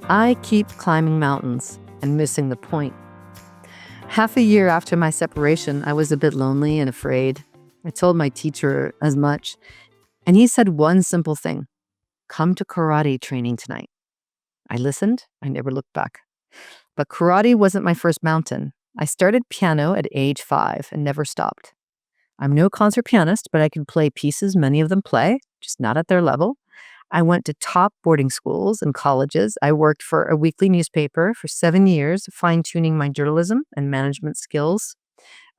I keep climbing mountains and missing the point. Half a year after my separation, I was a bit lonely and afraid. I told my teacher as much, and he said one simple thing: come to karate training tonight. I listened. I never looked back. But karate wasn't my first mountain. I started piano at age 5 and never stopped. I'm no concert pianist, but I can play pieces many of them play, just not at their level. I went to top boarding schools and colleges. I worked for a weekly newspaper for 7 years, fine-tuning my journalism and management skills.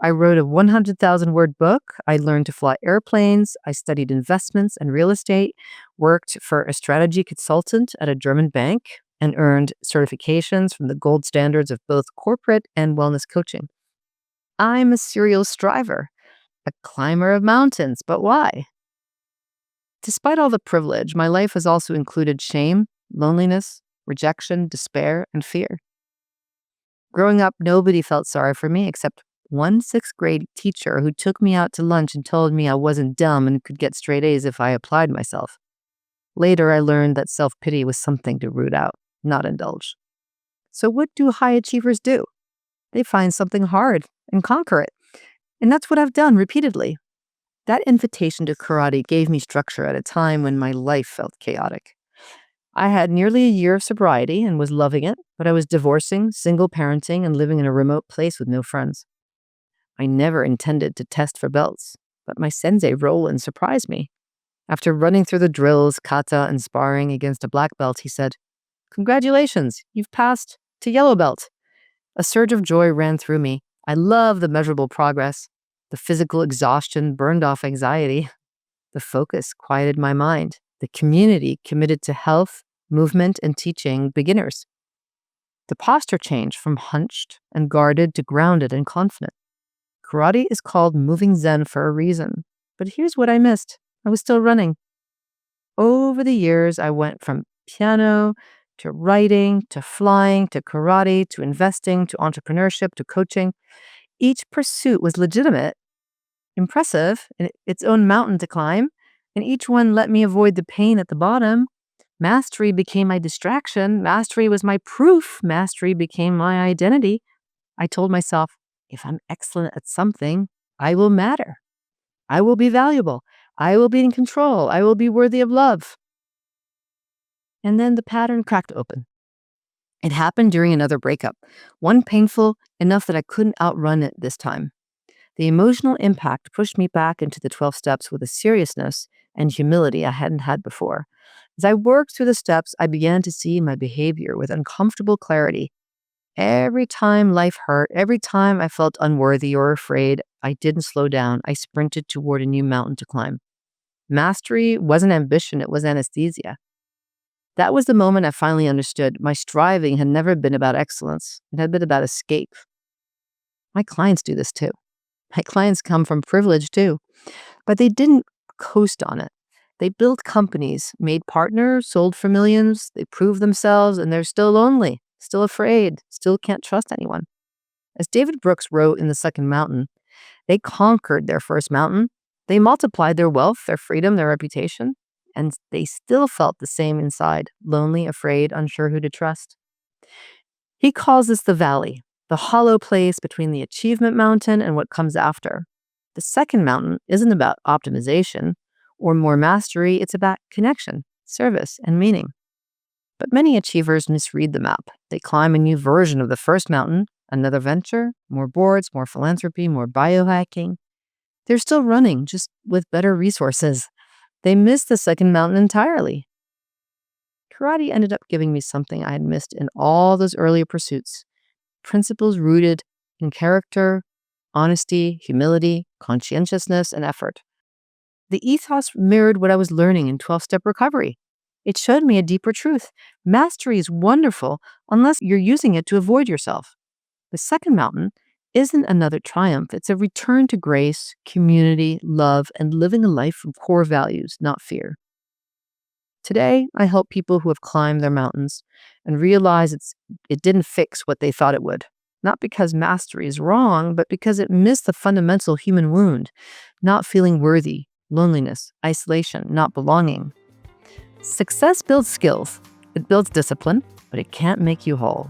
I wrote a 100,000-word book. I learned to fly airplanes. I studied investments and real estate, worked for a strategy consultant at a German bank, and earned certifications from the gold standards of both corporate and wellness coaching. I'm a serial striver, a climber of mountains, but why? Despite all the privilege, my life has also included shame, loneliness, rejection, despair, and fear. Growing up, nobody felt sorry for me except one 6th-grade teacher who took me out to lunch and told me I wasn't dumb and could get straight A's if I applied myself. Later, I learned that self-pity was something to root out, not indulge. So what do high achievers do? They find something hard and conquer it. And that's what I've done repeatedly. That invitation to karate gave me structure at a time when my life felt chaotic. I had nearly a year of sobriety and was loving it, but I was divorcing, single parenting, and living in a remote place with no friends. I never intended to test for belts, but my sensei Roland surprised me. After running through the drills, kata, and sparring against a black belt, he said, "Congratulations, you've passed to yellow belt." A surge of joy ran through me. I love the measurable progress. The physical exhaustion burned off anxiety. The focus quieted my mind. The community committed to health, movement, and teaching beginners. The posture changed from hunched and guarded to grounded and confident. Karate is called moving Zen for a reason. But here's what I missed. I was still running. Over the years, I went from piano to writing to flying to karate to investing to entrepreneurship to coaching. Each pursuit was legitimate, impressive, in its own mountain to climb, and each one let me avoid the pain at the bottom. Mastery became my distraction. Mastery was my proof. Mastery became my identity. I told myself, if I'm excellent at something, I will matter. I will be valuable. I will be in control. I will be worthy of love. And then the pattern cracked open. It happened during another breakup, one painful enough that I couldn't outrun it this time. The emotional impact pushed me back into the 12 steps with a seriousness and humility I hadn't had before. As I worked through the steps, I began to see my behavior with uncomfortable clarity. Every time life hurt, every time I felt unworthy or afraid, I didn't slow down. I sprinted toward a new mountain to climb. Mastery wasn't ambition, it was anesthesia. That was the moment I finally understood my striving had never been about excellence. It had been about escape. My clients do this too. My clients come from privilege too, but they didn't coast on it. They built companies, made partners, sold for millions, they proved themselves, and they're still lonely, still afraid, still can't trust anyone. As David Brooks wrote in The Second Mountain, they conquered their first mountain, they multiplied their wealth, their freedom, their reputation, and they still felt the same inside, lonely, afraid, unsure who to trust. He calls this the valley, the hollow place between the achievement mountain and what comes after. The second mountain isn't about optimization or more mastery, it's about connection, service, and meaning. But many achievers misread the map. They climb a new version of the first mountain, another venture, more boards, more philanthropy, more biohacking. They're still running, just with better resources. They missed the second mountain entirely. Karate ended up giving me something I had missed in all those earlier pursuits. Principles rooted in character, honesty, humility, conscientiousness, and effort. The ethos mirrored what I was learning in 12-step recovery. It showed me a deeper truth. Mastery is wonderful unless you're using it to avoid yourself. The second mountain isn't another triumph. It's a return to grace, community, love, and living a life from core values, not fear. Today, I help people who have climbed their mountains and realize it didn't fix what they thought it would. Not because mastery is wrong, but because it missed the fundamental human wound, not feeling worthy, loneliness, isolation, not belonging. Success builds skills. It builds discipline. but it can't make you whole.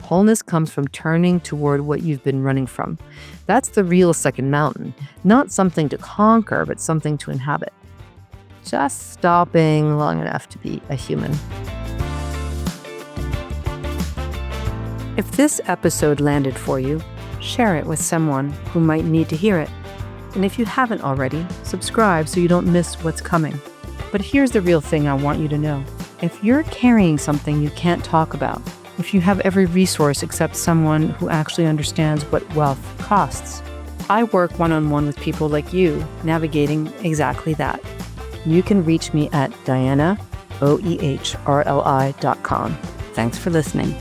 Wholeness comes from turning toward what you've been running from. That's the real second mountain, not something to conquer, but something to inhabit. Just stopping long enough to be a human. If this episode landed for you, share it with someone who might need to hear it. And if you haven't already, subscribe so you don't miss what's coming. But here's the real thing I want you to know. If you're carrying something you can't talk about, if you have every resource except someone who actually understands what wealth costs, I work one-on-one with people like you navigating exactly that. You can reach me at dianaoehrli.com. Thanks for listening.